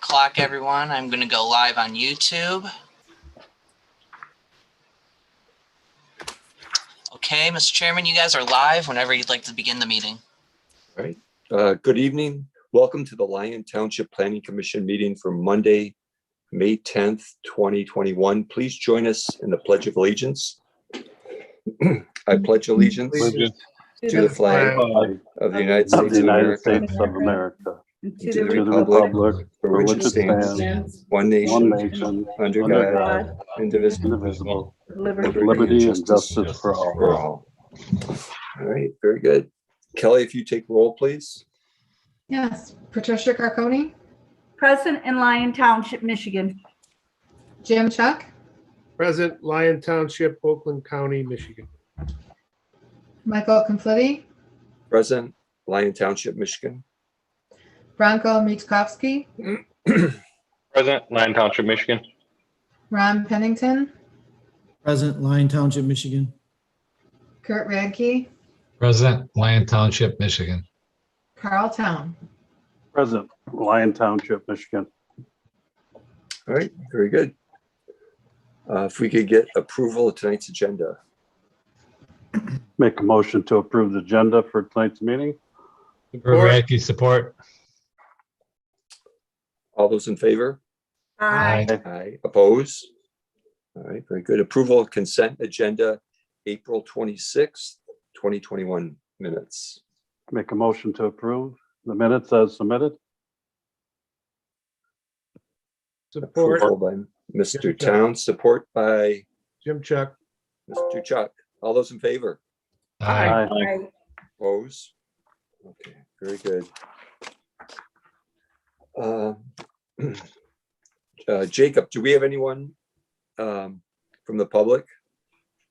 o'clock, everyone. I'm going to go live on YouTube. Okay, Mr. Chairman, you guys are live whenever you'd like to begin the meeting. All right. Good evening. Welcome to the Lyon Township Planning Commission meeting for Monday, May 10th, 2021. Please join us in the Pledge of Allegiance. I pledge allegiance to the flag of the United States of America, and to the republic for which it stands, one nation, under God, indivisible, with liberty and justice for all. All right, very good. Kelly, if you take roll, please. Yes. Patricia Carconi. Present in Lyon Township, Michigan. Jim Chuck. Present, Lyon Township, Oakland County, Michigan. Michael Conflitti. Present, Lyon Township, Michigan. Bronco Mitkowski. Present, Lyon Township, Michigan. Ron Pennington. Present, Lyon Township, Michigan. Kurt Radke. Present, Lyon Township, Michigan. Carl Town. Present, Lyon Township, Michigan. All right, very good. If we could get approval of tonight's agenda. Make a motion to approve the agenda for tonight's meeting. Radke, support. All those in favor? Aye. Aye. Oppose? All right, very good. Approval of consent agenda, April 26th, 2021 minutes. Make a motion to approve the minutes as submitted. Support, Approval by Mr. Towns, support by Jim Chuck. Mr. Chuck. All those in favor? Aye. Aye. Oppose? Okay, very good. Jacob, do we have anyone from the public?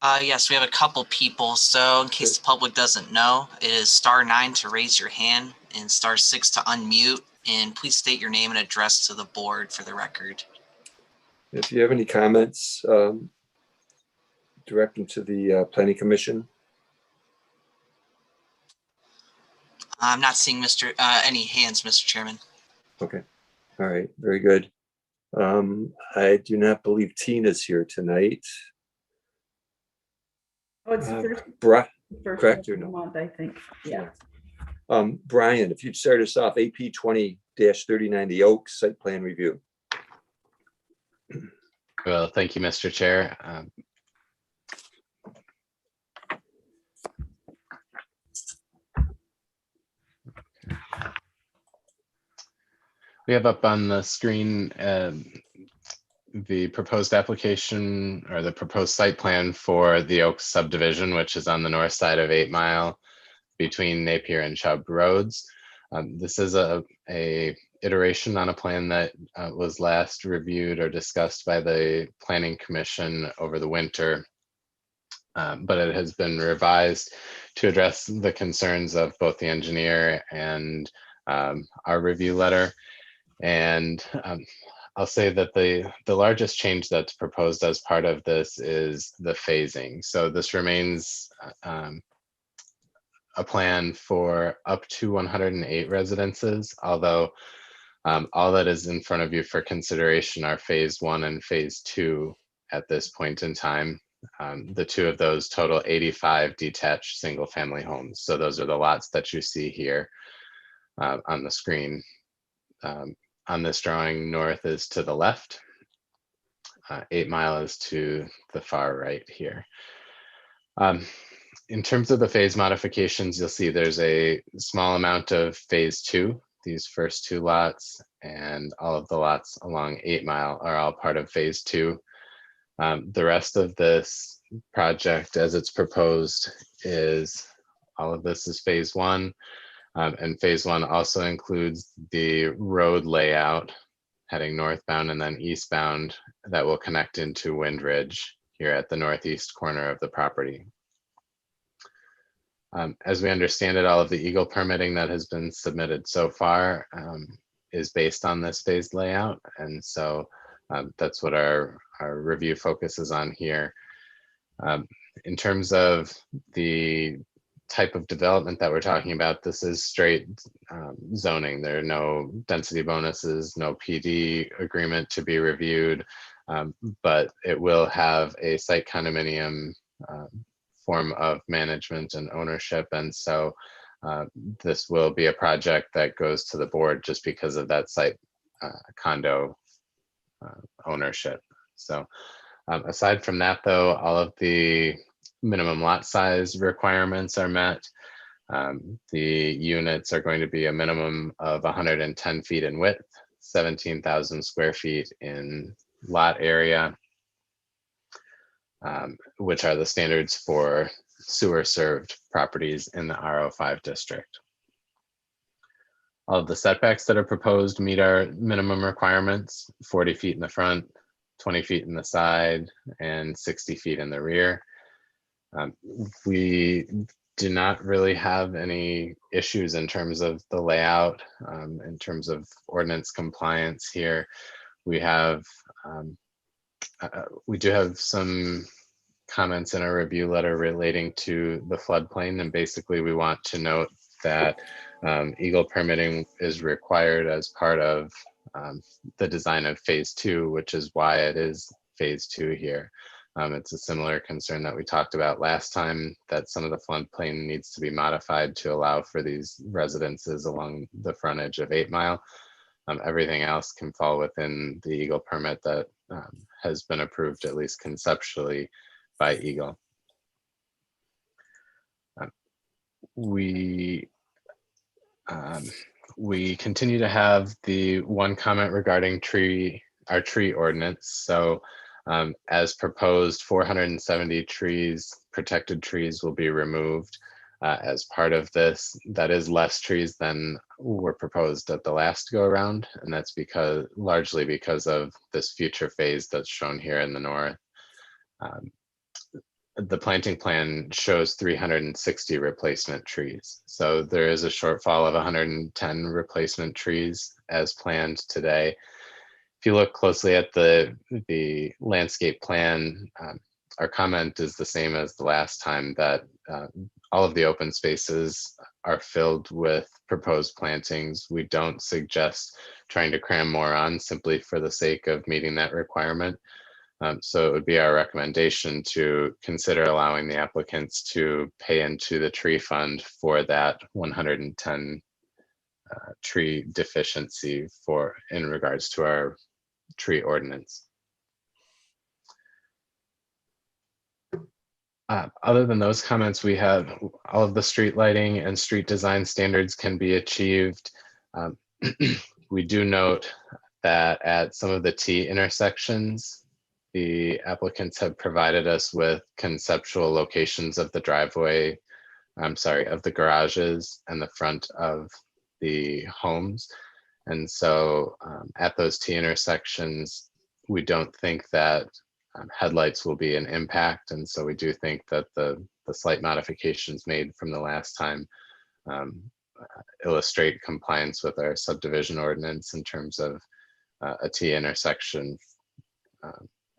Yes, we have a couple people. So in case the public doesn't know, it is *9 to raise your hand and *6 to unmute. And please state your name and address to the board for the record. If you have any comments, direct them to the Planning Commission. I'm not seeing any hands, Mr. Chairman. Okay. All right. Very good. I do not believe Tina's here tonight. Oh, it's first Correct or of the no? month, I think. Yeah. Brian, if you'd start us off, AP 20-39, the Oaks site plan review. Well, thank you, Mr. Chair. We have up on the screen the proposed application or the proposed site plan for the Oaks subdivision, which is on the north side of 8 Mile between Napier and Chubb Roads. This is a iteration on a plan that was last reviewed or discussed by the Planning Commission over the winter, but it has been revised to address the concerns of both the engineer and our review letter. And I'll say that the largest change that's proposed as part of this is the phasing. So this remains a plan for up to 108 residences, although all that is in front of you for consideration are phase 1 and phase 2 at this point in time. The two of those total 85 detached single family homes. So those are the lots that you see here on the screen. On this drawing, north is to the left, 8 Mile is to the far right here. In terms of the phase modifications, you'll see there's a small amount of phase 2, these first 2 lots, and all of the lots along 8 Mile are all part of phase 2. The rest of this project as it's proposed is, all of this is phase 1. And phase 1 also includes the road layout heading northbound and then eastbound that will connect into Wind Ridge here at the northeast corner of the property. As we understand it, all of the Eagle permitting that has been submitted so far is based on this phased layout. And so that's what our review focuses on here. In terms of the type of development that we're talking about, this is straight zoning. There are no density bonuses, no PD agreement to be reviewed, but it will have a site condominium form of management and ownership. And so this will be a project that goes to the board just because of that site condo ownership. So aside from that, though, all of the minimum lot size requirements are met. The units are going to be a minimum of 110 feet in width, 17,000 square feet in lot area, which are the standards for sewer served properties in the RO5 district. All of the setbacks that are proposed meet our minimum requirements: 40 feet in the front, 20 feet in the side, and 60 feet in the rear. We do not really have any issues in terms of the layout, in terms of ordinance compliance here. We do have some comments in our review letter relating to the floodplain, and basically we want to note that eagle permitting is required as part of the design of phase 2, which is why it is phase 2 here. It's a similar concern that we talked about last time, that some of the floodplain needs to be modified to allow for these residences along the frontage of 8 Mile. Everything else can fall within the eagle permit that has been approved, at least conceptually, by Eagle. We continue to have the one comment regarding our tree ordinance. So as proposed, 470 trees, protected trees, will be removed as part of this. That is less trees than were proposed at the last go around, and that's largely because of this future phase that's shown here in the north. The planting plan shows 360 replacement trees. So there is a shortfall of 110 replacement trees as planned today. If you look closely at the landscape plan, our comment is the same as the last time, that all of the open spaces are filled with proposed plantings. We don't suggest trying to cram more on simply for the sake of meeting that requirement. So it would be our recommendation to consider allowing the applicants to pay into the tree fund for that 110 tree deficiency in regards to our tree ordinance. Other than those comments, we have all of the street lighting and street design standards can be achieved. We do note that at some of the T intersections, the applicants have provided us with conceptual locations of the driveway, of the garages and the front of the homes. And so at those T intersections, we don't think that headlights will be an impact. And so we do think that the slight modifications made from the last time illustrate compliance with our subdivision ordinance in terms of a T intersection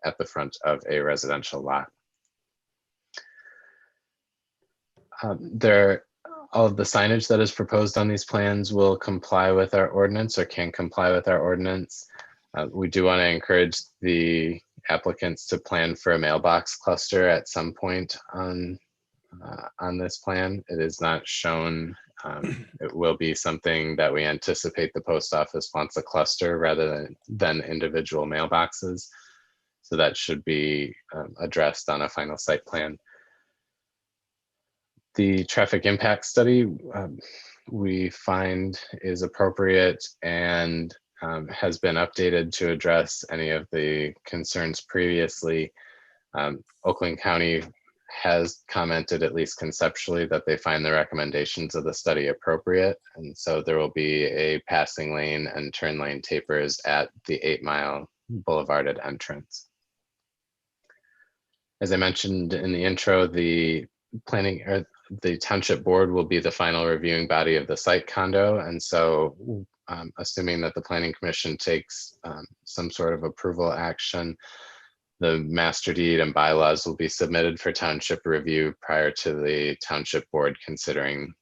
at the front of a residential lot. All of the signage that is proposed on these plans will comply with our ordinance, or can comply with our ordinance. We do want to encourage the applicants to plan for a mailbox cluster at some point on this plan. It is not shown. It will be something that we anticipate the post office wants a cluster rather than individual mailboxes. So that should be addressed on a final site plan. The traffic impact study we find is appropriate and has been updated to address any of the concerns previously. Oakland County has commented, at least conceptually, that they find the recommendations of the study appropriate. And so there will be a passing lane and turn lane tapers at the 8 Mile boulevarded entrance. As I mentioned in the intro, the township board will be the final reviewing body of the site condo. And so assuming that the planning commission takes some sort of approval action, The master deed and bylaws will be submitted for township review prior to the township board considering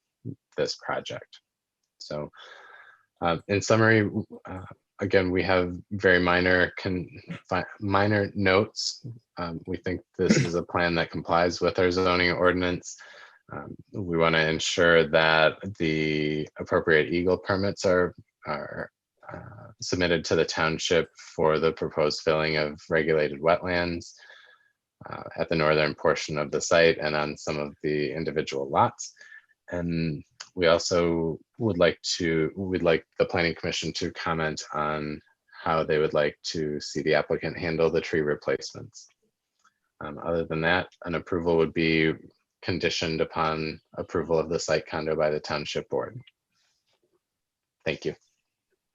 this project. So in summary, again, we have very minor notes. We think this is a plan that complies with our zoning ordinance. We want to ensure that the appropriate Eagle permits are submitted to the township for the proposed filling of regulated wetlands at the northern portion of the site and on some of the individual lots. And we also would like the Planning Commission to comment on how they would like to see the applicant handle the tree replacements. Other than that, an approval would be conditioned upon approval of the site condo by the township board. Thank you.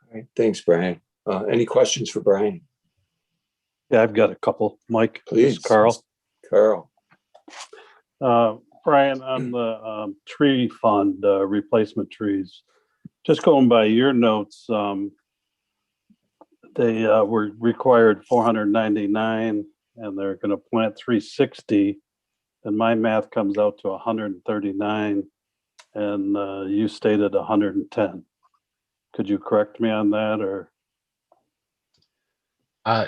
All right, thanks, Brian. Any questions for Brian? Yeah, I've got a couple. Mike, Please. this is Carl. Carl. Brian, on the tree fund, replacement trees, just going by your notes, they were required 499 and they're going to plant 360. And my math comes out to 139 and you stated 110. Could you correct me on that or?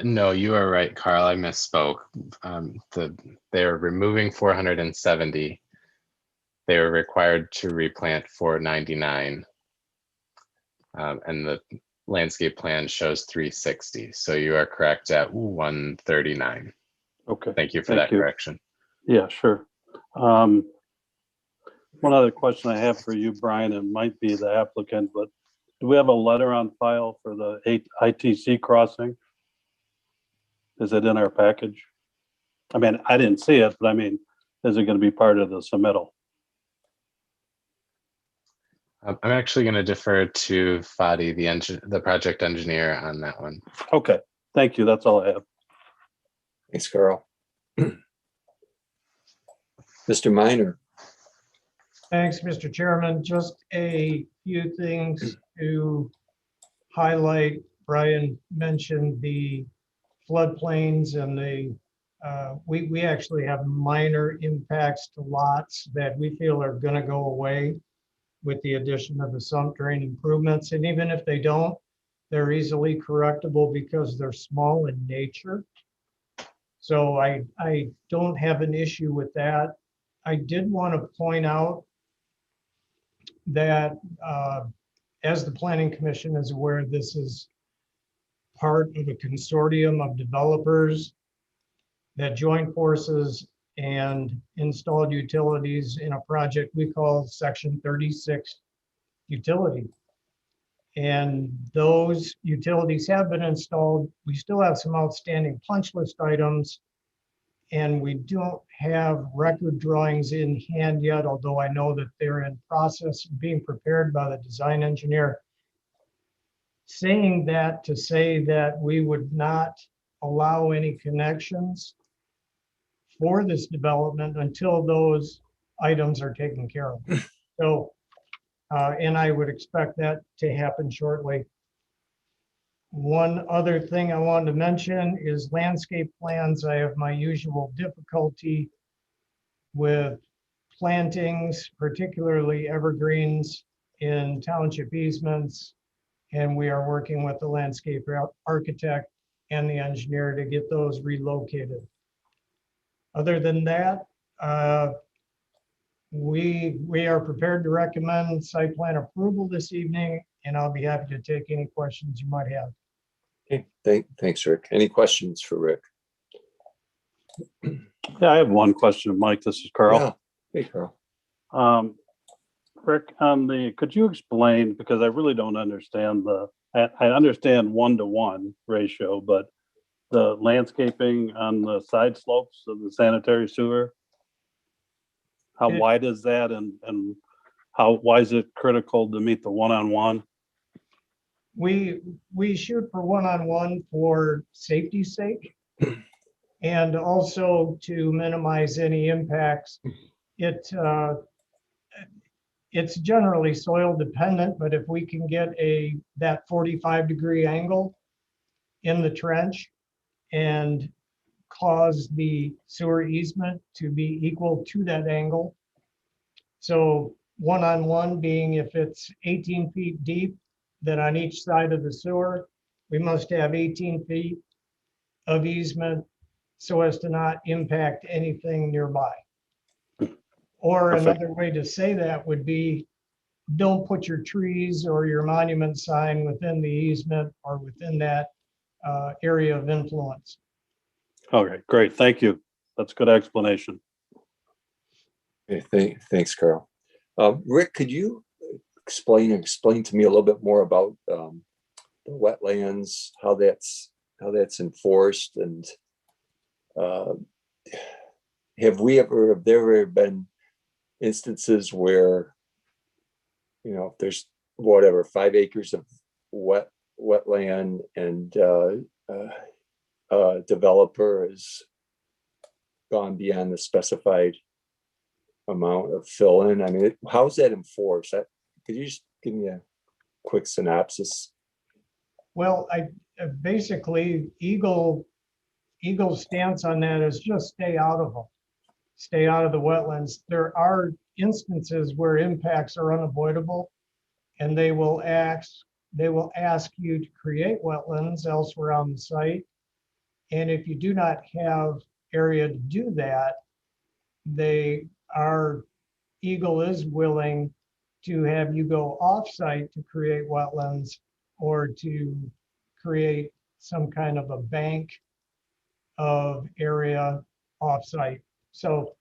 No, you are right, Carl. I misspoke. They're removing 470. They were required to replant 499. And the landscape plan shows 360. So you are correct at 139. Okay. Thank you for that correction. Yeah, sure. One other question I have for you, Brian, and might be the applicant, but do we have a letter on file for the ITC crossing? Is it in our package? I mean, I didn't see it, but I mean, is it going to be part of the submittal? I'm actually going to defer to Fadi, the project engineer, on that one. Okay, thank you. That's all I have. Thanks, Carl. Mr. Minor. Thanks, Mr. Chairman. Just a few things to highlight. Brian mentioned the floodplains and we actually have minor impacts to lots that we feel are going to go away with the addition of the sump drain improvements. And even if they don't, they're easily correctable because they're small in nature. So I don't have an issue with that. I did want to point out that as the Planning Commission is aware, this is part of a consortium of developers that joined forces and installed utilities in a project we call Section 36 utility. And those utilities have been installed. We still have some outstanding punch list items, and we don't have record drawings in hand yet, although I know that they're in process of being prepared by the design engineer. Saying that to say that we would not allow any connections for this development until those items are taken care of. So, and I would expect that to happen shortly. One other thing I wanted to mention is landscape plans. I have my usual difficulty with plantings, particularly evergreens in township easements. And we are working with the landscape architect and the engineer to get those relocated. Other than that, we are prepared to recommend site plan approval this evening, and I'll be happy to take any questions you might have. Okay, thanks, Rick. Any questions for Rick? Yeah, I have one question, Mike. This is Carl. Yeah. Hey, Carl. Rick, could you explain, because I really don't understand I understand 1-to-1 ratio, but the landscaping on the side slopes of the sanitary sewer, how wide is that and why is it critical to meet the 1-on-1? We shoot for 1-on-1 for safety's sake and also to minimize any impacts. It's generally soil dependent, but if we can get that 45-degree angle in the trench and cause the sewer easement to be equal to that angle. So one-on-one being if it's 18 feet deep, then on each side of the sewer, we must have 18 feet of easement so as to not impact anything nearby. Or Perfect. another way to say that would be, don't put your trees or your monument sign within the easement or within that area of influence. Okay, great. Thank you. That's a good explanation. Okay, thanks, Carl. Rick, could you explain to me a little bit more about the wetlands, how that's enforced, and have there ever been instances where, you know, there's whatever 5 acres of wetland and developer has gone beyond the specified amount of fill in? I mean, how's that enforced? Could you just give me a quick synopsis? Well, I basically Eagle's stance on that is just stay out of them. Stay out of the wetlands. There are instances where impacts are unavoidable, and they will ask you to create wetlands elsewhere on the site. And if you do not have area to do that, Eagle is willing to have you go off-site to create wetlands or to create some kind of a bank of area off-site. So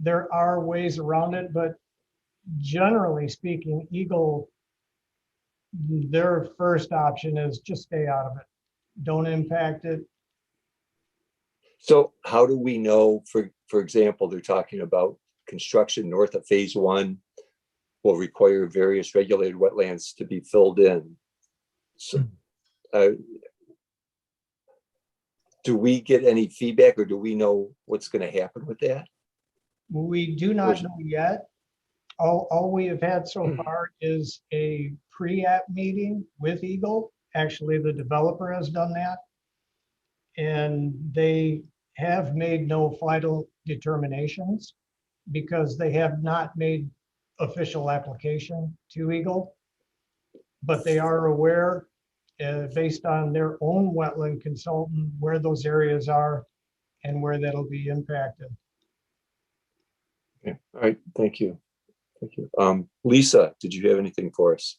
there are ways around it, but generally speaking, Eagle, their first option is just stay out of it. Don't impact it. So how do we know, for example, they're talking about construction north of phase 1 will require various regulated wetlands to be filled in. So do we get any feedback, or do we know what's going to happen with that? We do not know yet. All we have had so far is a pre-app meeting with Eagle. Actually, the developer has done that. And they have made no final determinations because they have not made official application to Eagle. But they are aware, based on their own wetland consultant, where those areas are and where that'll be impacted. Okay. All right. Thank you. Thank you. Lisa, did you have anything for us?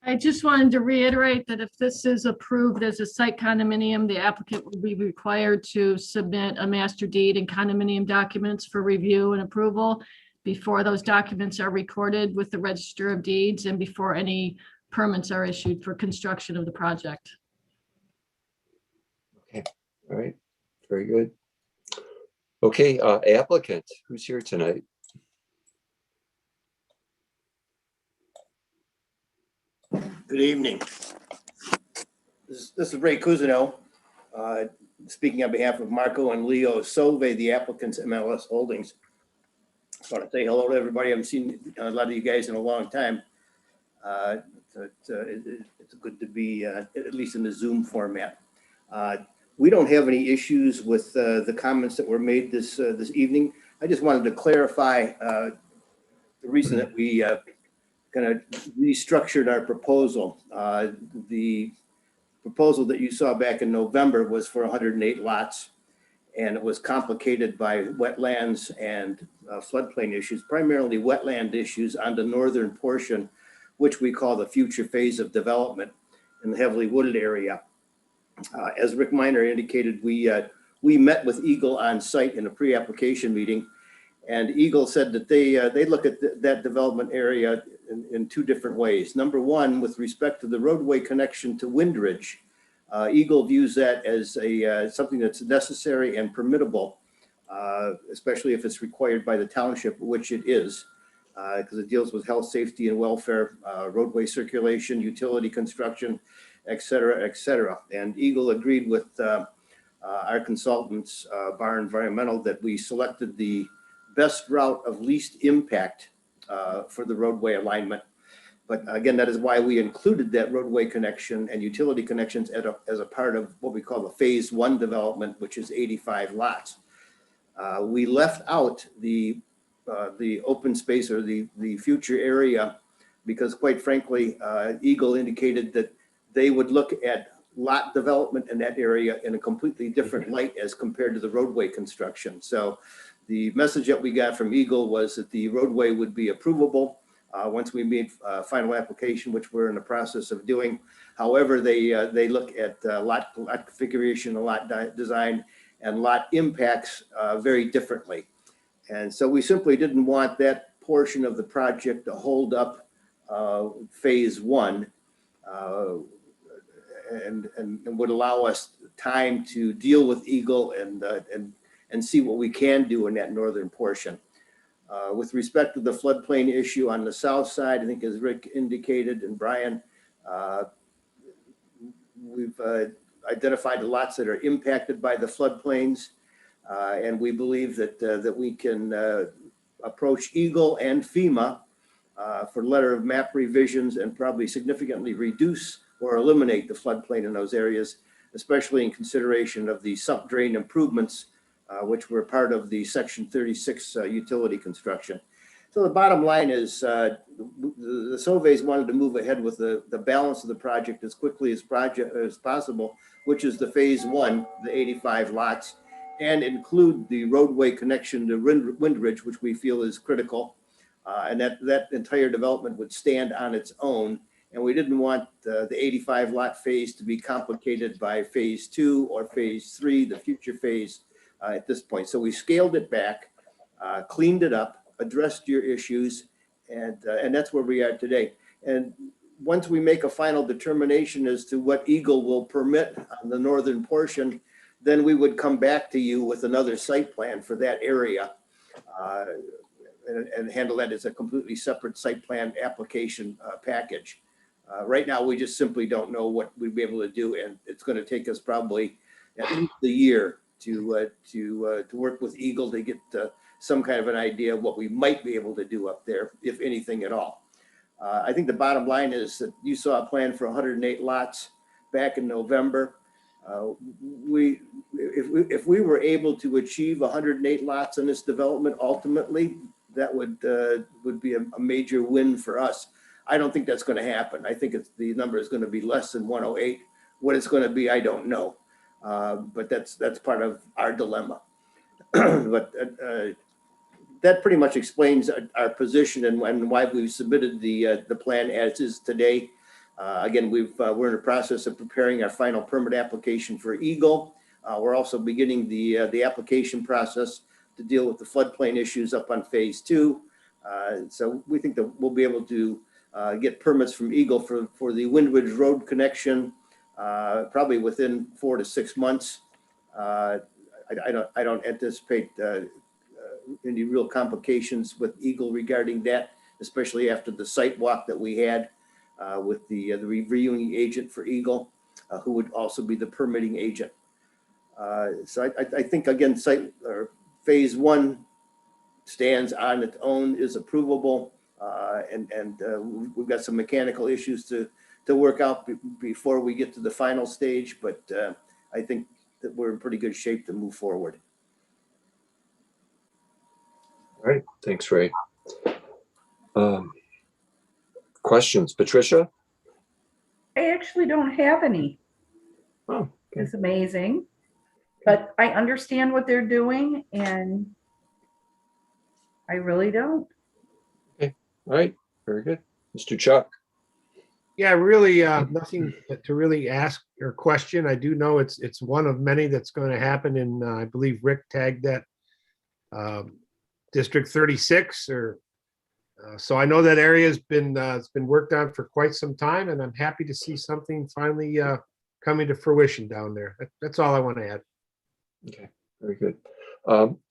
I just wanted to reiterate that if this is approved as a site condominium, the applicant will be required to submit a master deed and condominium documents for review and approval before those documents are recorded with the Register of Deeds and before any permits are issued for construction of the project. Okay. All right. Very good. Okay. Applicant, who's here tonight? Good evening. This is Ray Cousineau, speaking on behalf of Marco and Leo Solve, the applicants MLS Holdings. I want to say hello to everybody. I haven't seen a lot of you guys in a long time. It's good to be at least in the Zoom format. We don't have any issues with the comments that were made this evening. I just wanted to clarify the reason that we kind of restructured our proposal. The proposal that you saw back in November was for 108 lots, and it was complicated by wetlands and floodplain issues, primarily wetland issues on the northern portion, which we call the future phase of development in the heavily wooded area. As Rick Miner indicated, we met with Eagle on site in a pre-application meeting, and Eagle said that they look at that development area in two different ways. Number one, with respect to the roadway connection to Windridge, Eagle views that as something that's necessary and permittable, especially if it's required by the township, which it is, because it deals with health, safety, and welfare, roadway circulation, utility construction, et cetera, et cetera. And Eagle agreed with our consultants, Bar Environmental, that we selected the best route of least impact for the roadway alignment. But again, that is why we included that roadway connection and utility connections as a part of what we call the phase 1 development, which is 85 lots. We left out the open space or the future area because, quite frankly, Eagle indicated that they would look at lot development in that area in a completely different light as compared to the roadway construction. So the message that we got from Eagle was that the roadway would be approvable once we made final application, which we're in the process of doing. However, they look at lot configuration, lot design, and lot impacts very differently. And so we simply didn't want that portion of the project to hold up phase 1 and would allow us time to deal with Eagle and see what we can do in that northern portion. With respect to the floodplain issue on the south side, I think as Rick indicated and Brian, we've identified the lots that are impacted by the floodplains. And we believe that we can approach Eagle and FEMA for letter of map revisions and probably significantly reduce or eliminate the floodplain in those areas, especially in consideration of the sump drain improvements, which were part of the Section 36 utility construction. So the bottom line is the Sauvays wanted to move ahead with the balance of the project as quickly as possible, which is the phase 1, the 85 lots, and include the roadway connection to Windridge, which we feel is critical. And that entire development would stand on its own. And we didn't want the 85 lot phase to be complicated by phase 2 or phase 3, the future phase at this point. So we scaled it back, cleaned it up, addressed your issues, and that's where we are today. And once we make a final determination as to what Eagle will permit on the northern portion, then we would come back to you with another site plan for that area and handle that as a completely separate site plan application package. Right now, we just simply don't know what we'd be able to do, and it's going to take us probably at least a year to work with Eagle to get some kind of an idea of what we might be able to do up there, if anything at all. I think the bottom line is that you saw a plan for 108 lots back in November. If we were able to achieve 108 lots in this development, ultimately, that would be a major win for us. I don't think that's going to happen. I think the number is going to be less than 108. What it's going to be, I don't know. But that's part of our dilemma. But that pretty much explains our position and why we've submitted the plan as is today. Again, we're in the process of preparing our final permit application for Eagle. We're also beginning the application process to deal with the floodplain issues up on phase 2. So we think that we'll be able to get permits from Eagle for the Windridge Road connection probably within 4 to 6 months. I don't anticipate any real complications with Eagle regarding that, especially after the site walk that we had with the reviewing agent for Eagle, who would also be the permitting agent. So I think, again, phase 1 stands on its own, is approvable, and we've got some mechanical issues to work out before we get to the final stage, but I think that we're in pretty good shape to move forward. All right, thanks, Ray. Questions, Patricia? I actually don't have any. Oh, okay. It's amazing, but I understand what they're doing, and I really don't. Okay, all right, very good. Mr. Chuck? Yeah, really, nothing to really ask or question. I do know it's one of many that's going to happen in, I believe Rick tagged that District 36, or so I know that area has been it's been worked on for quite some time, and I'm happy to see something finally coming to fruition down there. That's all I want to add. Okay, very good.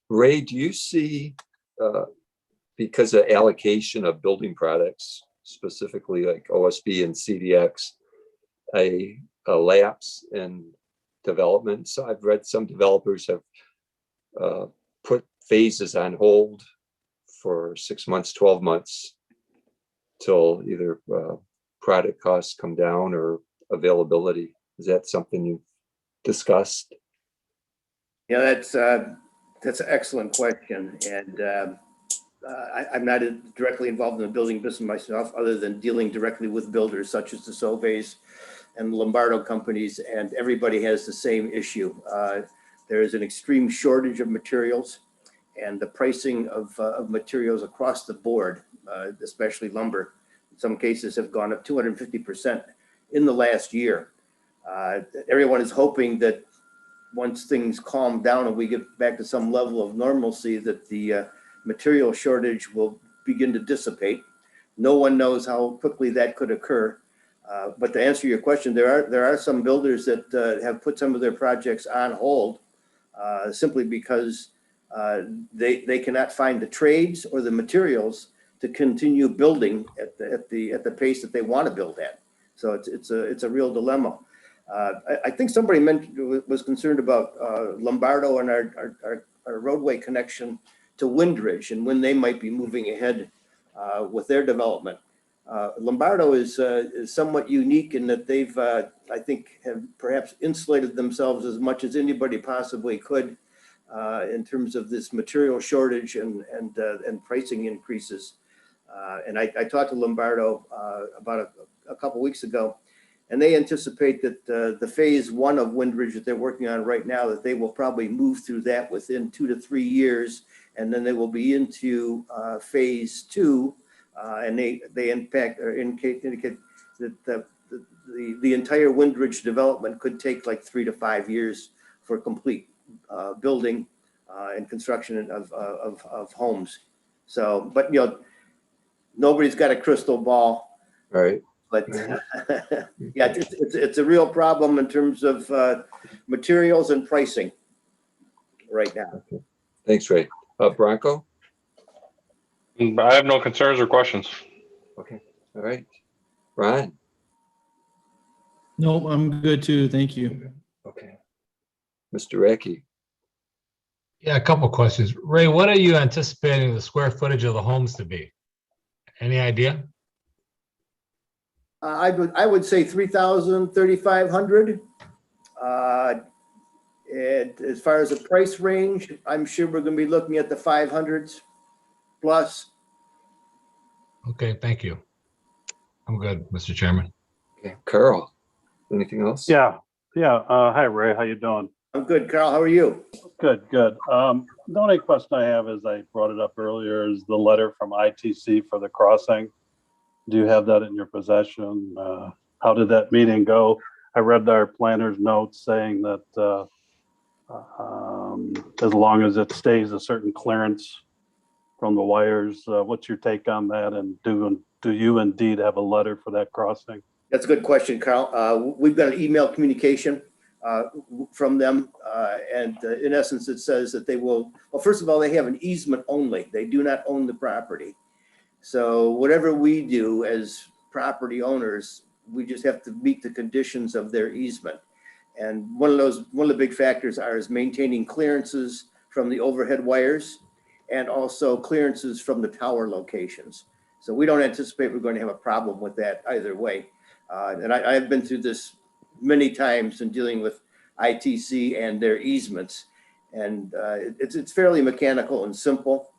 Ray, do you see, because of allocation of building products, specifically like OSB and CDX, a lapse in development? So I've read some developers have put phases on hold for 6 months, 12 months till either product costs come down or availability. Is that something you've discussed? Yeah, that's an excellent question. And I'm not directly involved in the building business myself, other than dealing directly with builders such as the Sauvays and Lombardo companies, and everybody has the same issue. There is an extreme shortage of materials, and the pricing of materials across the board, especially lumber, in some cases have gone up 250% in the last year. Everyone is hoping that once things calm down and we get back to some level of normalcy, that the material shortage will begin to dissipate. No one knows how quickly that could occur. But to answer your question, there are some builders that have put some of their projects on hold simply because they cannot find the trades or the materials to continue building at the pace that they want to build at. So it's a real dilemma. I think somebody was concerned about Lombardo and our roadway connection to Windridge and when they might be moving ahead with their development. Lombardo is somewhat unique in that they've, I think, have perhaps insulated themselves as much as anybody possibly could in terms of this material shortage and pricing increases. And I talked to Lombardo about a couple weeks ago, and they anticipate that the phase 1 of Windridge that they're working on right now, that they will probably move through that within 2 to 3 years, and then they will be into phase 2. And they indicate that the entire Windridge development could take like 3 to 5 years for complete building and construction of homes. So, but nobody's got a crystal ball. Right. But yeah, it's a real problem in terms of materials and pricing right now. Okay. Thanks, Ray. Bronco? I have no concerns or questions. Okay. All right. Ron? Nope, I'm good too. Thank you. Okay. Mr. Radke? Yeah, a couple questions. Ray, what are you anticipating the square footage of the homes to be? Any idea? I would say 3,000, 3,500. And as far as the price range, I'm sure we're going to be looking at the 500s plus. Okay, thank you. I'm good, Mr. Chairman. Okay. Carl, anything else? Yeah. Hi, Ray. How you doing? I'm good, Carl. How are you? Good. The only question I have, is I brought it up earlier, is the letter from ITC for the crossing. Do you have that in your possession? How did that meeting go? I read our planner's notes saying that as long as it stays a certain clearance from the wires, what's your take on that? And do you indeed have a letter for that crossing? That's a good question, Carl. We've got an email communication from them. And in essence, it says that they will, well, first of all, they have an easement only. They do not own the property. So whatever we do as property owners, we just have to meet the conditions of their easement. And one of the big factors is maintaining clearances from the overhead wires and also clearances from the tower locations. So we don't anticipate we're going to have a problem with that either way. And I've been through this many times in dealing with ITC and their easements. And it's fairly mechanical and simple.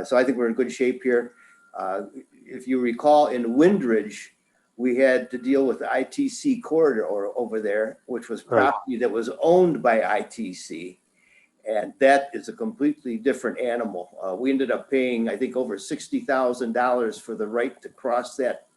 So I think we're in good shape here. If you recall, in Windridge, we had to deal with the ITC corridor over there, which was property that was owned by ITC. And that is a completely different animal. We ended up paying, I think, over $60,000 for the right to cross that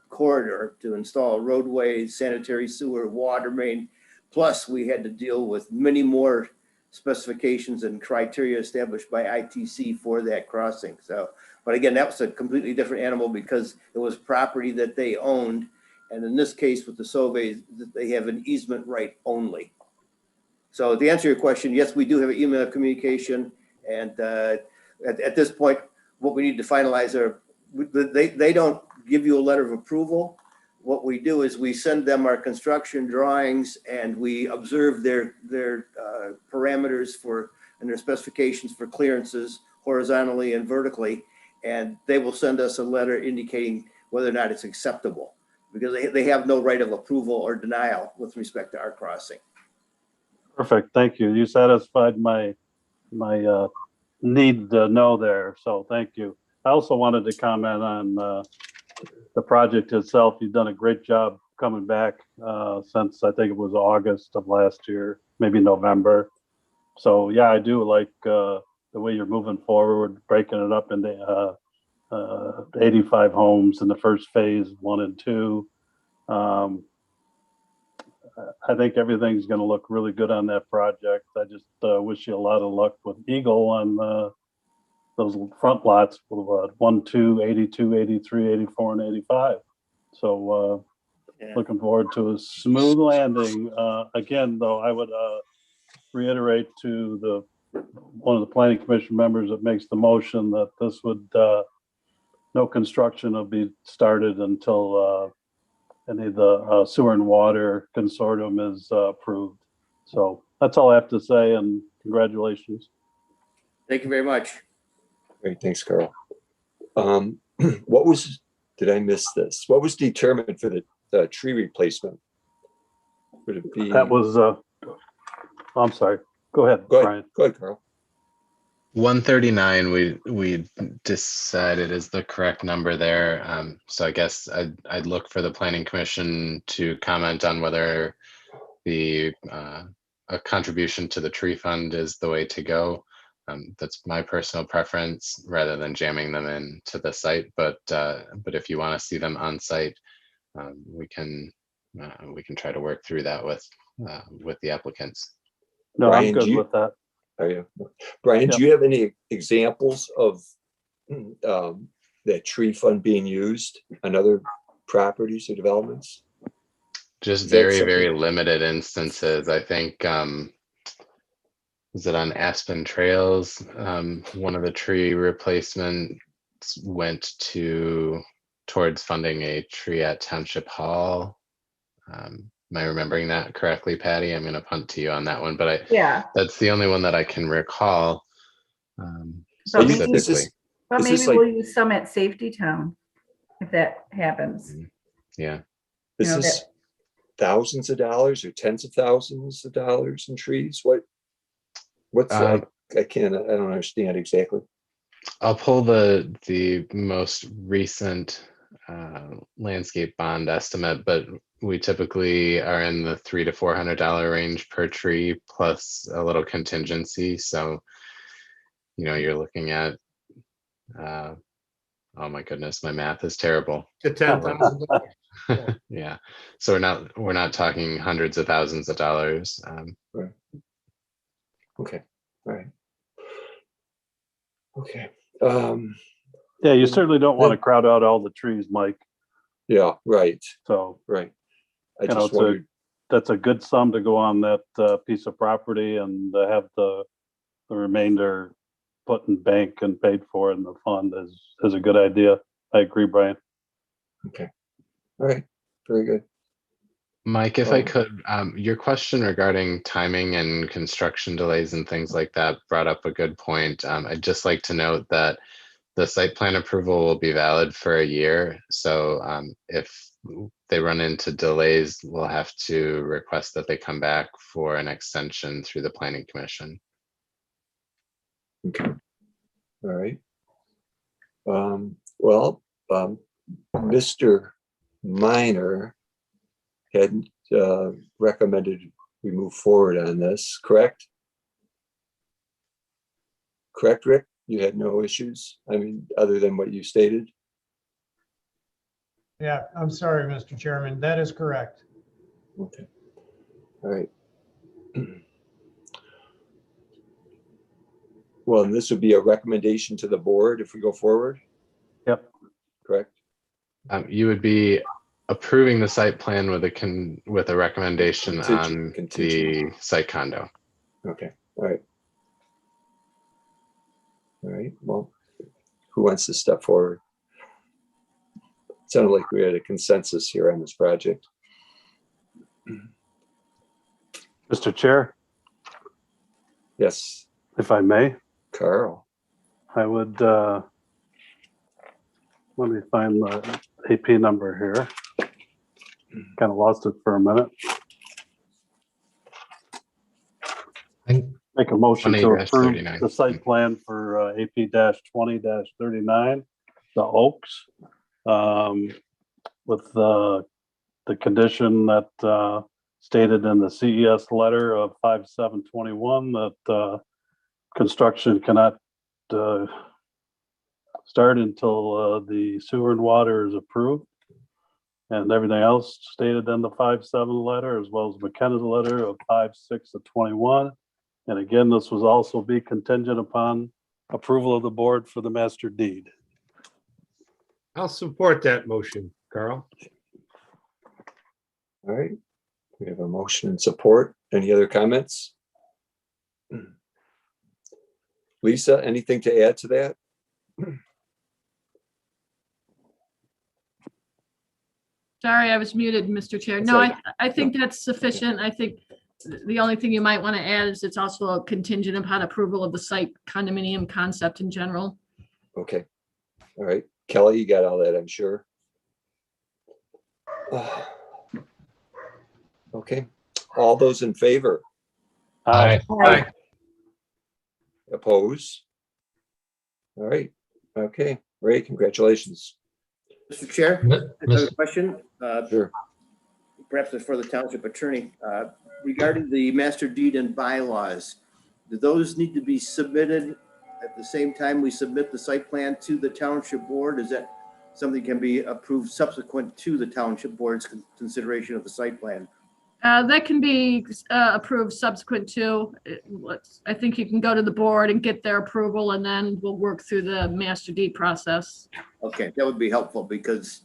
corridor to install roadways, sanitary sewer, water main. Plus, we had to deal with many more specifications and criteria established by ITC for that crossing. So, but again, that was a completely different animal because it was property that they owned. And in this case with the Sauvays, they have an easement right only. So to answer your question, yes, we do have an email communication. And at this point, what we need to finalize are, they don't give you a letter of approval. What we do is we send them our construction drawings and we observe their parameters and their specifications for clearances horizontally and vertically. And they will send us a letter indicating whether or not it's acceptable, because they have no right of approval or denial with respect to our crossing. Perfect, thank you. You satisfied my need to know there, so thank you. I also wanted to comment on the project itself. You've done a great job coming back since I think it was August of last year, maybe November. So yeah, I do like the way you're moving forward, breaking it up into 85 homes in the first phase, 1 and 2. I think everything's going to look really good on that project. I just wish you a lot of luck with Eagle on those front lots, 1, 2, 82, 83, 84, and 85. So looking forward to a smooth landing. Again, though, I would reiterate to one of the planning commission members that makes the motion that this would no construction will be started until any of the sewer and water consortium is approved. So that's all I have to say, and congratulations. Thank you very much. Great, thanks, Carl. Did I miss this? What was determined for the tree replacement? Would it be? That was, I'm sorry. Go ahead, Brian. Go ahead, Carl. 139 we decided is the correct number there. So I guess I'd look for the planning commission to comment on whether a contribution to the tree fund is the way to go. That's my personal preference rather than jamming them into the site. But if you want to see them on site, we can try to work through that with the applicants. No, Brian, I'm good with that. Are you? Brian, do you have any examples of that tree fund being used on other properties or developments? Just very limited instances. I think was it on Aspen Trails? One of the tree replacements went towards funding a tree at Township Hall. Am I remembering that correctly, Patty? I'm going to punt to you on that one, but that's the only one that I can recall specifically. But maybe we'll use some at Safety Town if that happens. Yeah. Is this thousands of dollars or tens of thousands of dollars in trees? What's I don't understand exactly. I'll pull the most recent landscape bond estimate, but we typically are in the $300 to $400 range per tree plus a little contingency. So, you're looking at, oh my goodness, my math is terrible. To $10,000. Yeah. So we're not talking hundreds of thousands of dollars. Right. Okay. All right. Okay. Yeah, you certainly don't want to crowd out all the trees, Mike. Yeah, right. So right. I just wondered. That's a good sum to go on that piece of property, and to have the remainder put in bank and paid for in the fund is a good idea. I agree, Brian. Okay. All right. Very good. Mike, if I could, your question regarding timing and construction delays and things like that brought up a good point. I'd just like to note that the site plan approval will be valid for a year. So if they run into delays, we'll have to request that they come back for an extension through the planning commission. Okay. All right. Mr. Minor had recommended we move forward on this, correct? Correct, Rick? You had no issues? I mean, other than what you stated? Yeah, I'm sorry, Mr. Chairman. That is correct. Okay. All right. Well, this would be a recommendation to the board if we go forward? Yep. Correct? You would be approving the site plan with a recommendation on the site condo. Okay. All right. All right. Well, who wants to step forward? It sounded like we had a consensus here on this project. Mr. Chair? Yes. If I may? Carl. I would, let me find the AP number here. Kind of lost it for a minute. And Make a motion to approve 20-39. the site plan for AP-20-39, the Oaks, with the condition that stated in the CES letter of 5/7/21 that construction cannot start until the sewer and water is approved. And everything else stated in the 5/7 letter, as well as McKenna's letter of 5/6/21. And again, this was also be contingent upon approval of the board for the master deed. I'll support that motion, Carl. All right, we have a motion and support. Any other comments? Lisa, anything to add to that? Sorry, I was muted, Mr. Chair. That's No, right. I think that's sufficient. I think the only thing you might want to add is it's also contingent upon approval of the site condominium concept in general. Okay, all right. Kelly, you got all that, I'm sure. Okay, all those in favor? Aye. Aye. Oppose? All right, okay, Ray, congratulations. Mr. Chair, Mi- I have a Mis- question. Sure. Perhaps it's for the township attorney. Regarding the master deed and bylaws, do those need to be submitted at the same time we submit the site plan to the township board? Is that something can be approved subsequent to the township board's consideration of the site plan? That can be approved subsequent to, I think you can go to the board and get their approval, and then we'll work through the master deed process. Okay, that would be helpful, because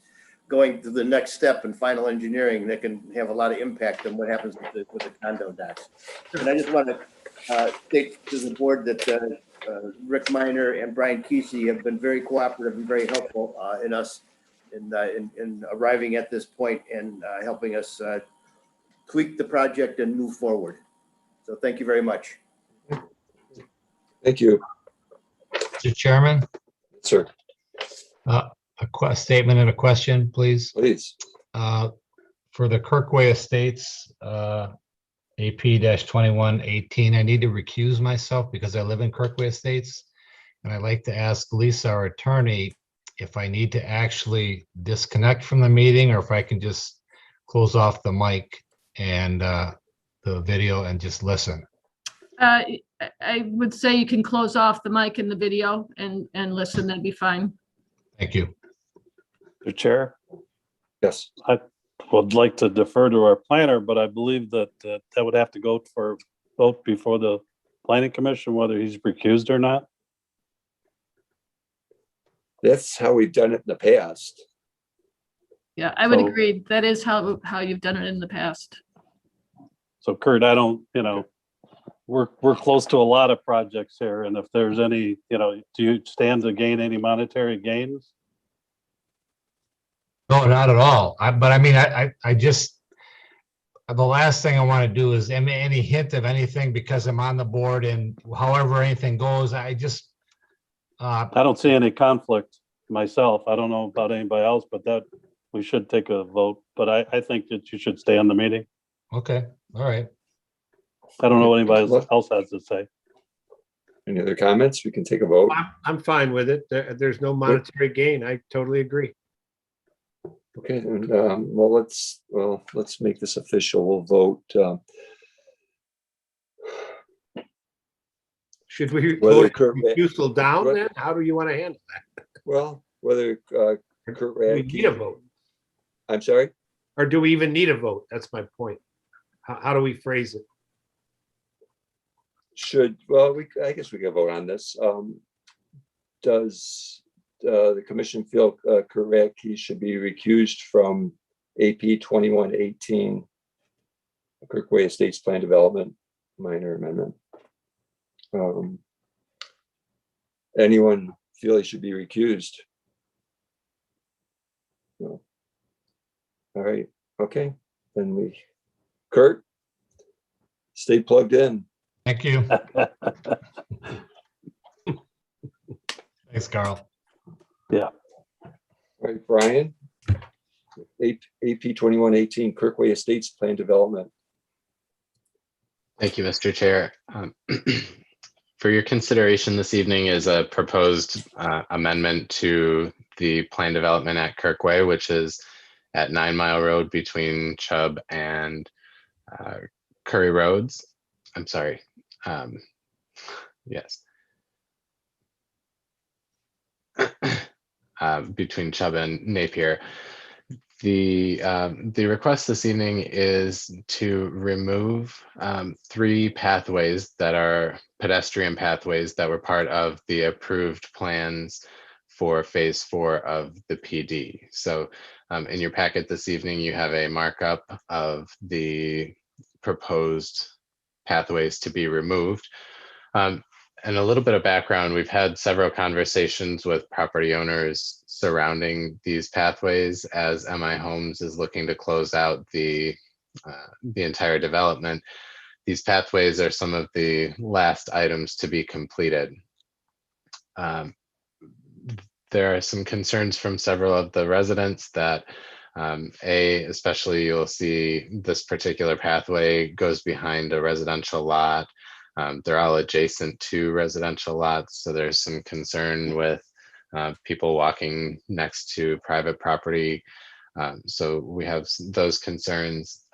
going to the next step in final engineering, that can have a lot of impact on what happens with the condo docs. And I just want to state to the board that Rick Miner and Brian Kesey have been very cooperative and very helpful in us in arriving at this point and helping us tweak the project and move forward. So thank you very much. Thank you, Mr. Chairman, sir. a statement and a question, please. Please. For the Kirkway Estates, AP-2118, I need to recuse myself because I live in Kirkway Estates. And I'd like to ask Lisa, our attorney, if I need to actually disconnect from the meeting or if I can just close off the mic and the video and just listen. I would say you can close off the mic and the video and listen, that'd be fine. Thank you. Mr. Chair, Yes. I would like to defer to our planner, but I believe that that would have to go for vote before the planning commission, whether he's recused or not. That's how we've done it in the past. Yeah, I would So- agree. That is how you've done it in the past. So Kurt, I don't, we're close to a lot of projects here, and if there's any, do you stand to gain any monetary gains? No, not at all. But I mean, I just, the last thing I want to do is any hint of anything because I'm on the board and however anything goes, I just. I don't see any conflict myself. I don't know about anybody else, but that we should take a vote, but I think that you should stay on the meeting. Okay, all right. I don't know what anybody else has to say. Any other comments? We can take a vote. I'm fine with it. There's no monetary gain. I totally agree. Okay, and well, let's make this official. We'll vote. Should we Whether vote Kurt- refusal down then? How do you want to handle that? Well, whether Kurt Do we need a Radke, vote? I'm sorry. Or do we even need a vote? That's my point. How do we phrase it? I guess we can vote on this. Does the commission feel Kurt Radke should be recused from AP 2118 Kirkway Estates Plan Development Minor Amendment? Anyone feel he should be recused? No. All right, okay, then Kurt, stay plugged in. Thank you. Thanks, Carl. All right, Brian, AP 2118 Kirkway Estates Plan Development. Thank you, Mr. Chair. For your consideration this evening is a proposed amendment to the plan development at Kirkway, which is at 9 Mile Road between Chubb and Curry Roads. I'm sorry. Yes. Between Chubb and Napier. The request this evening is to remove 3 pathways that are pedestrian pathways that were part of the approved plans for phase 4 of the PD. So in your packet this evening, you have a markup of the proposed pathways to be removed. And a little bit of background, we've had several conversations with property owners surrounding these pathways as MI Homes is looking to close out the entire development. These pathways are some of the last items to be completed. There are some concerns from several of the residents that especially you'll see this particular pathway goes behind a residential lot. They're all adjacent to residential lots, so there's some concern with people walking next to private property. So we have those concerns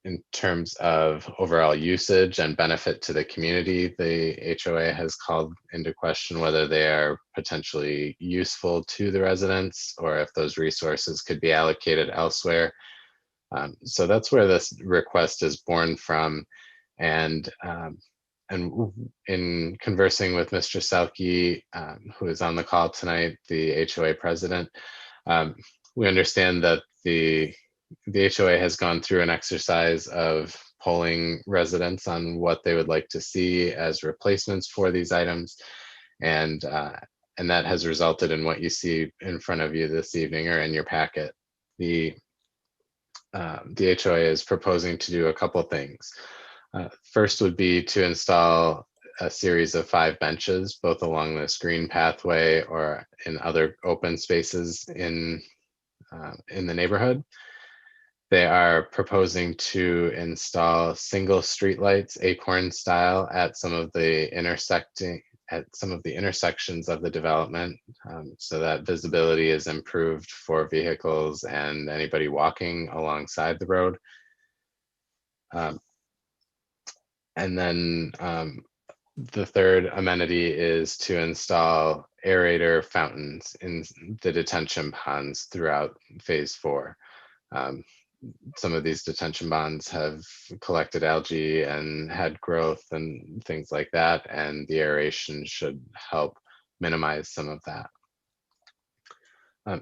in terms of overall usage and benefit to the community. The HOA has called into question whether they are potentially useful to the residents or if those resources could be allocated elsewhere. So that's where this request is born from. And in conversing with Mr. Selke, who is on the call tonight, the HOA president, we understand that the HOA has gone through an exercise of polling residents on what they would like to see as replacements for these items. And that has resulted in what you see in front of you this evening or in your packet. The HOA is proposing to do a couple things. First would be to install a series of 5 benches, both along the screen pathway or in other open spaces in the neighborhood. They are proposing to install single streetlights, acorn style, at some of the intersections of the development, so that visibility is improved for vehicles and anybody walking alongside the road. And then the third amenity is to install aerator fountains in the detention ponds throughout phase 4. Some of these detention ponds have collected algae and had growth and things like that, and the aeration should help minimize some of that.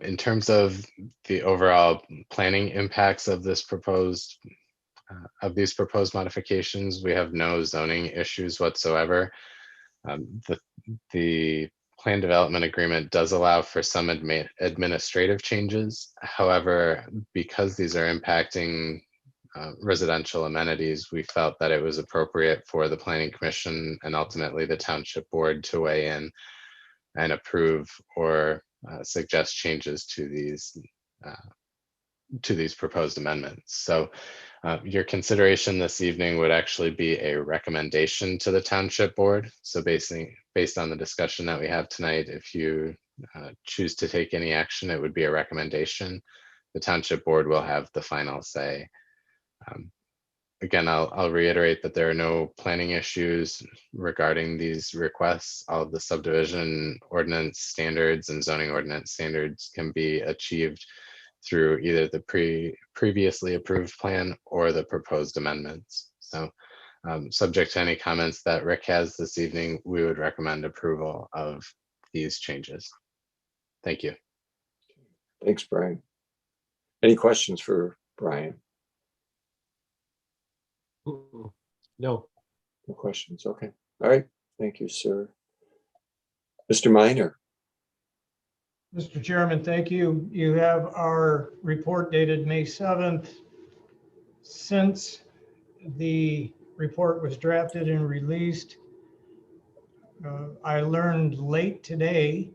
In terms of the overall planning impacts of this proposed these proposed modifications, we have no zoning issues whatsoever. The plan development agreement does allow for some administrative changes. However, because these are impacting residential amenities, we felt that it was appropriate for the Planning Commission and ultimately the Township Board to weigh in and approve or suggest changes to these proposed amendments. So your consideration this evening would actually be a recommendation to the Township Board. So based on the discussion that we have tonight, if you choose to take any action, it would be a recommendation. The Township Board will have the final say. Again, I'll reiterate that there are no planning issues regarding these requests. All of the subdivision ordinance standards and zoning ordinance standards can be achieved through either the previously approved plan or the proposed amendments. So subject to any comments that Rick has this evening, we would recommend approval of these changes. Thank you. Thanks, Brian. Any questions for Brian? No. No questions. Okay. All right. Thank you, sir. Mr. Minor. Mr. Chairman, thank you. You have our report dated May 7th. Since the report was drafted and released, I learned late today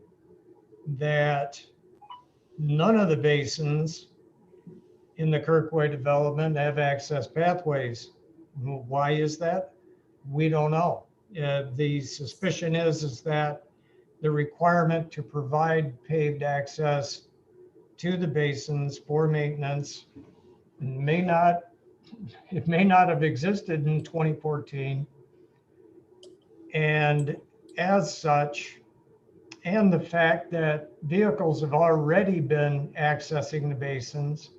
that none of the basins in the Kirkway development have access pathways. Why is that? We don't know. The suspicion is that the requirement to provide paved access to the basins for maintenance may not have existed in 2014. And as such, and the fact that vehicles have already been accessing the basins,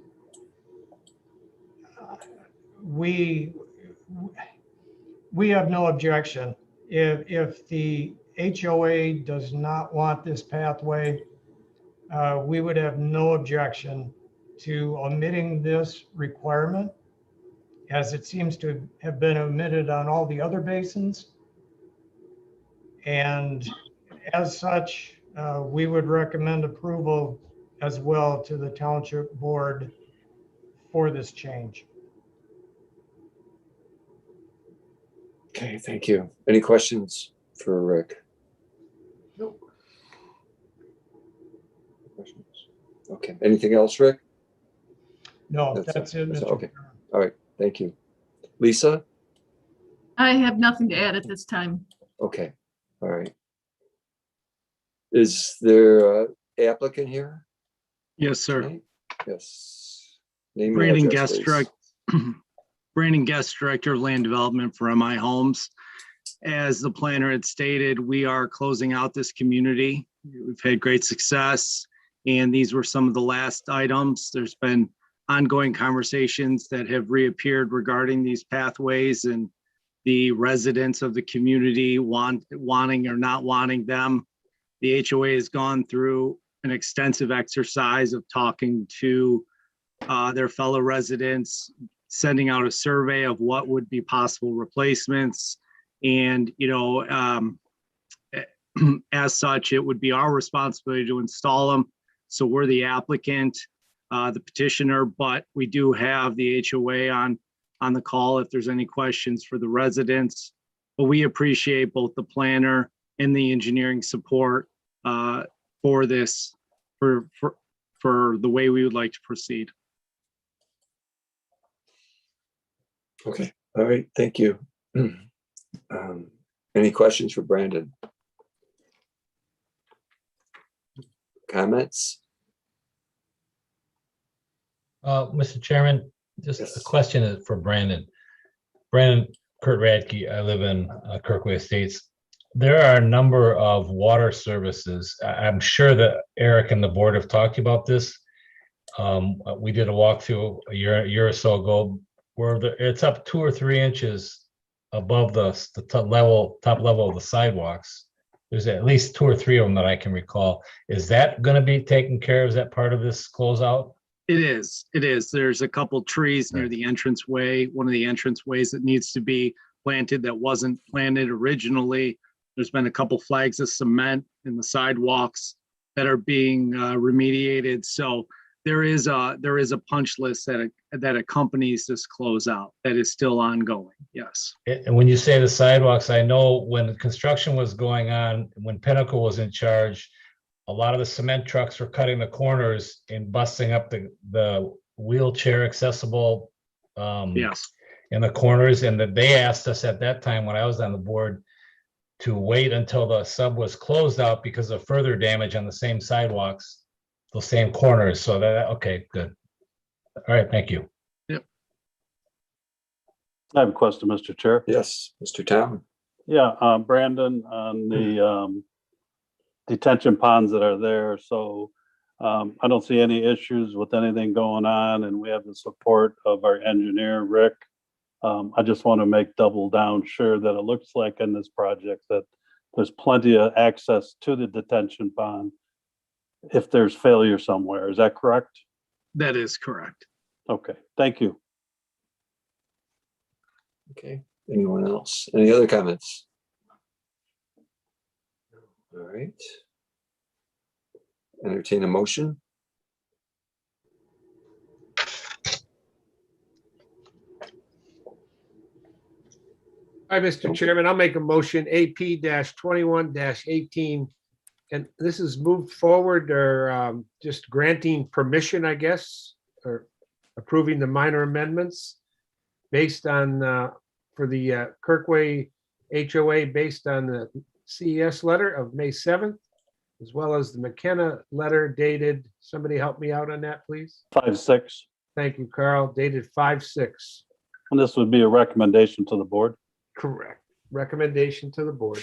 we have no objection. If the HOA does not want this pathway, we would have no objection to omitting this requirement, as it seems to have been omitted on all the other basins. And as such, we would recommend approval as well to the township board for this change. Okay, thank you. Any questions for Rick? Nope. Questions? Okay, anything else, Rick? No, that's it, Mr. Okay, all right, thank you. Lisa? I have nothing to add at this time. Okay, all right. Is there an applicant here? Yes, sir. tonight? Yes. Name and Brandon address, Guest, please. Brandon Guest, Director of Land Development for MI Homes. As the planner had stated, we are closing out this community. We've had great success, and these were some of the last items. There's been ongoing conversations that have reappeared regarding these pathways and the residents of the community wanting or not wanting them. The HOA has gone through an extensive exercise of talking to their fellow residents, sending out a survey of what would be possible replacements. And, as such, it would be our responsibility to install them. So we're the applicant, the petitioner, but we do have the HOA on the call if there's any questions for the residents. But we appreciate both the planner and the engineering support for this, for the way we would like to proceed. Okay, all right, thank you. Any questions for Brandon? Comments? Mr. Chairman, just Yes. a question for Brandon. Brandon, Kurt Radke, I live in Kirkway Estates. There are a number of water services. I'm sure that Eric and the board have talked about this. We did a walkthrough a year or so ago where it's up 2 or 3 inches above the top level of the sidewalks. There's at least 2 or 3 of them that I can recall. Is that going to be taken care of? Is that part of this closeout? It is. There's a couple trees near the entranceway, one of the entranceways that needs to be planted that wasn't planted originally. There's been a couple flags of cement in the sidewalks that are being remediated. So there is a punch list that accompanies this closeout that is still ongoing. Yes. And when you say the sidewalks, I know when construction was going on, when Pinnacle was in charge, a lot of the cement trucks were cutting the corners and busting up the wheelchair accessible Yes. in the corners. And that they asked us at that time when I was on the board to wait until the sub was closed out because of further damage on the same sidewalks, the same corners. So that, okay, good. All right, thank you. Yep. I have a question, Mr. Chair. Yes, Mr. Town. Yeah, Brandon, on the detention ponds that are there. So I don't see any issues with anything going on, and we have the support of our engineer, Rick. I just want to make double down sure that it looks like in this project that there's plenty of access to the detention pond if there's failure somewhere. Is that correct? That is correct. Okay, thank you. Okay, anyone else? Any other comments? All right. Entertain a motion. Hi, Mr. Chairman, I'll make a motion AP-21-18. And this is moved forward or just granting permission, I guess, or approving the minor amendments based on, for the Kirkway HOA based on the CES letter of May 7th, as well as the McKenna letter dated, somebody help me out on that, please. 5-6. Thank you, Carl, dated 5/6. And this would be a recommendation to the board. Correct. Recommendation to the board.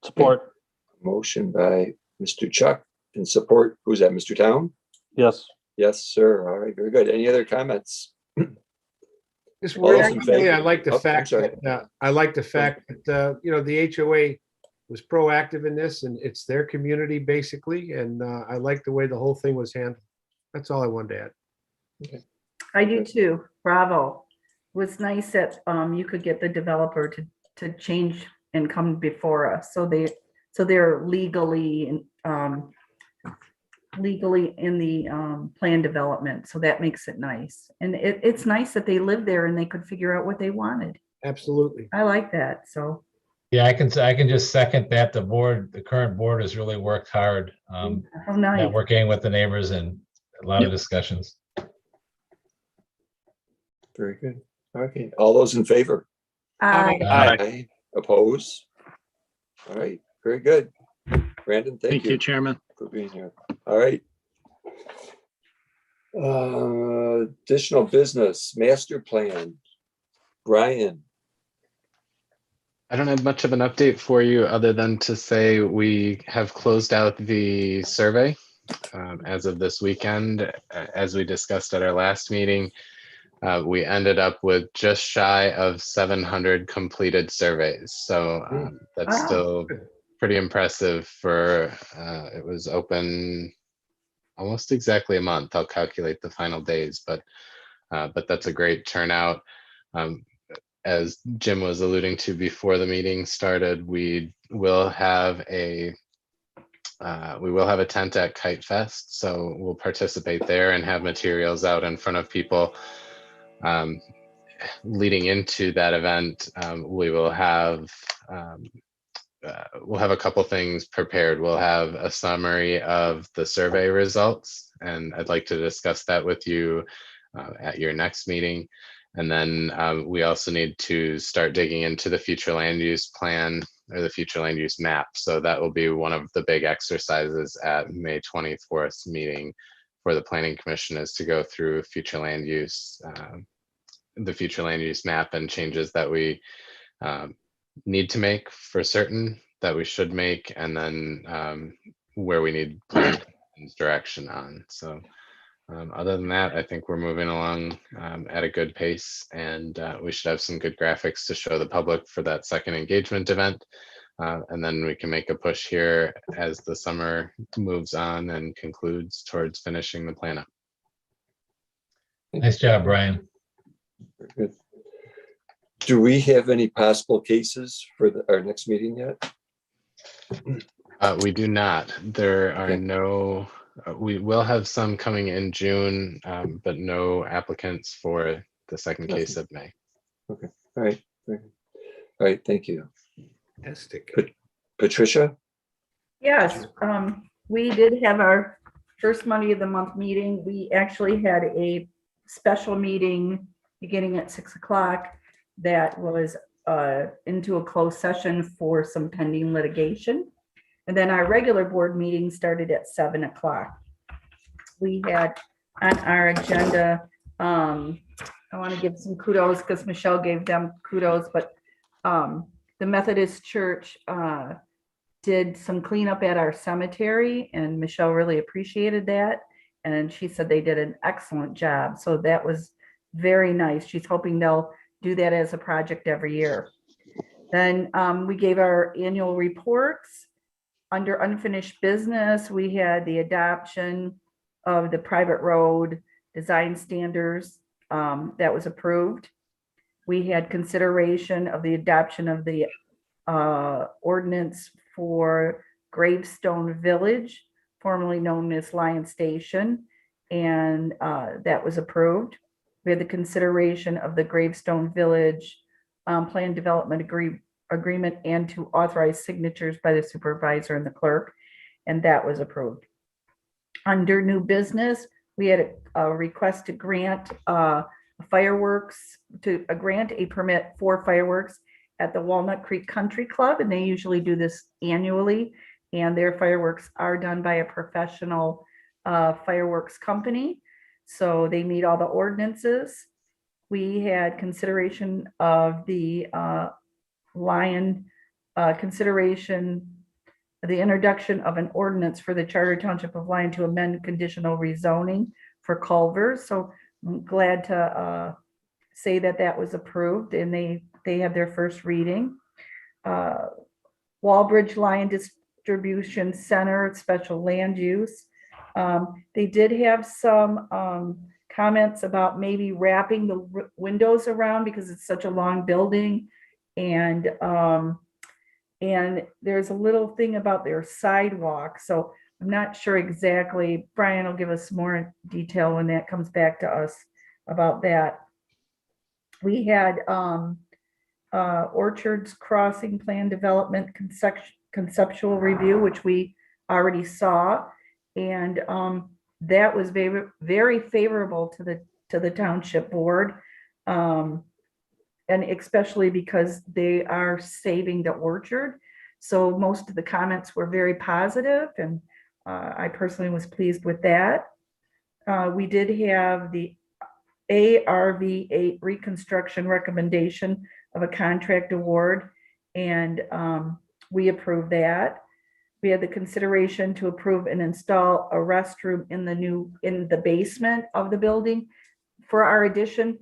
Support. Motion by Mr. Chuck and support. Who's that, Mr. Town? Yes. Yes, sir. All right, very good. Any other comments? Just All those really, in favor? I like the Oh, I'm fact sorry. that, the HOA was proactive in this and it's their community basically. And I like the way the whole thing was handled. That's all I wanted to add. I do too. Bravo. It was nice that you could get the developer to change and come before us. So they're legally in the plan development. So that makes it nice. And it's nice that they live there and they could figure out what they wanted. Absolutely. I like that. So Yeah, I can just second that. The current board has really worked hard, how nice. networking with the neighbors and a lot of discussions. Very good. Okay, all those in favor? Aye. Oppose? All right, very good. Brandon, Thank you, Chairman. for being here. All right. Additional business, master plan. Brian. I don't have much of an update for you other than to say we have closed out the survey as of this weekend. As we discussed at our last meeting, we ended up with just shy of 700 completed surveys. So that's Wow. still pretty impressive for, it was open almost exactly a month. I'll calculate the final days, but that's a great turnout. As Jim was alluding to before the meeting started, we will have a tent at Kite Fest, so we'll participate there and have materials out in front of people. Leading into that event, we'll have a couple things prepared. We'll have a summary of the survey results, and I'd like to discuss that with you at your next meeting. And then we also need to start digging into the future land use plan or the future land use map. So that will be one of the big exercises at May 24th meeting for the Planning Commission, is to go through future land use, the future land use map and changes that we need to make for certain, that we should make, and then where we need planning direction on. So other than that, I think we're moving along at a good pace, and we should have some good graphics to show the public for that second engagement event. And then we can make a push here as the summer moves on and concludes towards finishing the plan up. Nice job, Brian. Very good. Do we have any possible cases for our next meeting yet? We do not. There are Okay. no, we will have some coming in June, but no applicants for the second case of May. Okay, all right. Very good. All right, thank you. Fantastic. Patricia? Yes, we did have our first Monday of the month meeting. We actually had a special meeting beginning at 6 o'clock that was into a closed session for some pending litigation. And then our regular board meeting started at 7 o'clock. We had on our agenda, I want to give some kudos because Michelle gave them kudos, but the Methodist Church did some cleanup at our cemetery, and Michelle really appreciated that. And she said they did an excellent job. So that was very nice. She's hoping they'll do that as a project every year. Then we gave our annual reports. Under unfinished business, we had the adoption of the private road design standards that was approved. We had consideration of the adoption of the ordinance for Gravestone Village, formerly known as Lion Station, and that was approved. We had the consideration of the Gravestone Village plan development agreement and to authorize signatures by the supervisor and the clerk, and that was approved. Under new business, we had a request to grant fireworks, grant a permit for fireworks at the Walnut Creek Country Club, and they usually do this annually. And their fireworks are done by a professional fireworks company. So they meet all the ordinances. We had consideration of the Lion, consideration, the introduction of an ordinance for the Charter Township of Lyon to amend conditional rezoning for Culvers. So I'm glad to say that that was approved, and they had their first reading. Walbridge Lion Distribution Center, special land use. They did have some comments about maybe wrapping the windows around because it's such a long building. And there's a little thing about their sidewalk. So I'm not sure exactly. Brian will give us more detail when that comes back to us about that. We had Orchards Crossing Plan Development Conceptual Review, which we already saw. And that was very, very favorable to the township board. And especially because they are saving the orchard. So most of the comments were very positive, and I personally was pleased with that. We did have the ARV8 reconstruction recommendation of a contract award, and we approved that. We had the consideration to approve and install a restroom in the basement of the building for our addition.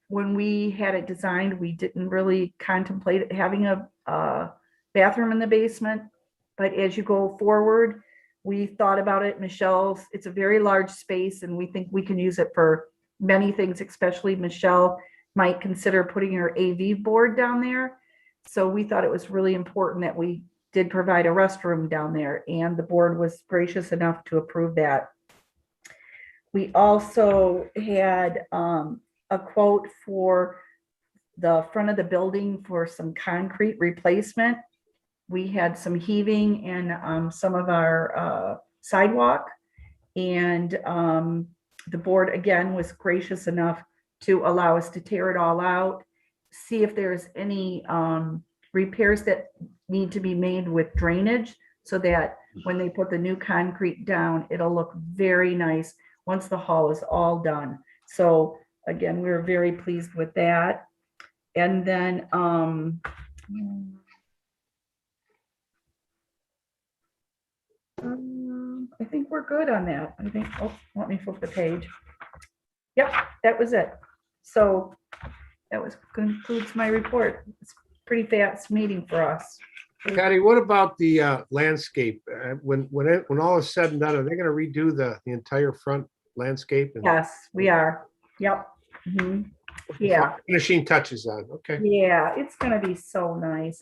When we had it designed, we didn't really contemplate having a bathroom in the basement. But as you go forward, we thought about it. Michelle, it's a very large space, and we think we can use it for many things, especially Michelle might consider putting her AV board down there. So we thought it was really important that we did provide a restroom down there, and the board was gracious enough to approve that. We also had a quote for the front of the building for some concrete replacement. We had some heaving in some of our sidewalk, and the board again was gracious enough to allow us to tear it all out, see if there's any repairs that need to be made with drainage, so that when they put the new concrete down, it'll look very nice once the hall is all done. So again, we were very pleased with that. And then I think we're good on that. I think, oh, let me flip the page. Yep, that was it. So that concludes my report. It's a pretty fast meeting for us. Patty, what about the landscape? When all is said and done, are they going to redo the entire front landscape? Yes, we are. Yep. Mhm. Yeah. Finishing touches on. Okay. Yeah, it's gonna be so nice.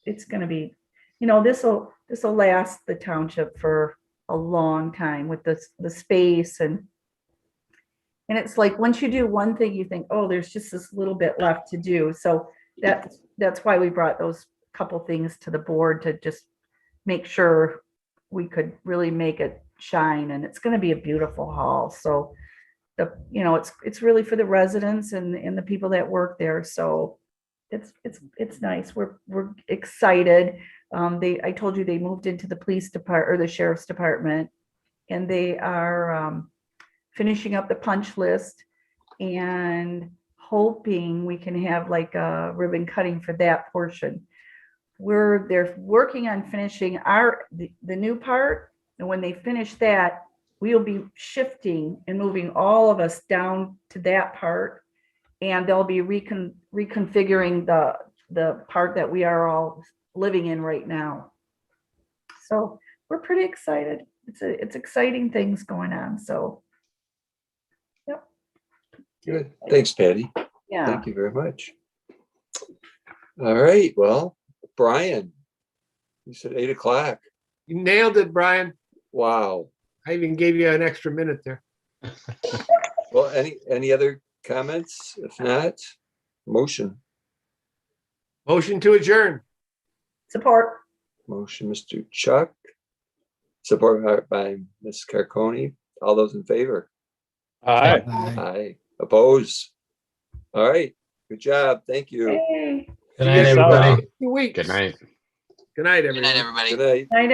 It's gonna be, this will last the township for a long time with the space, and it's like once you do one thing, you think, oh, there's just this little bit left to do. So that's why we brought those couple things to the board, to just make sure we could really make it shine, and it's going to be a beautiful hall. So it's really for the residents and the people that work there. So it's nice. We're excited. I told you they moved into the police department or the sheriff's department, and they are finishing up the punch list and hoping we can have like a ribbon cutting for that portion. They're working on finishing the new part, and when they finish that, we'll be shifting and moving all of us down to that part, and they'll be reconfiguring the part that we are all living in right now. So we're pretty excited. It's exciting things going on. So, yep. Good. Thanks, Patty. Yeah. Thank you very much. All right. Well, Brian, you said 8 o'clock. You nailed it, Brian. Wow. I even gave you an extra minute there. Well, any other comments? If not, motion. Motion to adjourn. Support. Motion, Mr. Chuck. Support by Ms. Carconi. All those in favor? Aye. Aye. Aye. Oppose? All right. Good job. Thank you. Hey, Good night, everybody. Two weeks. Good night. Good night, Good night, everyone. everybody. Good night. night,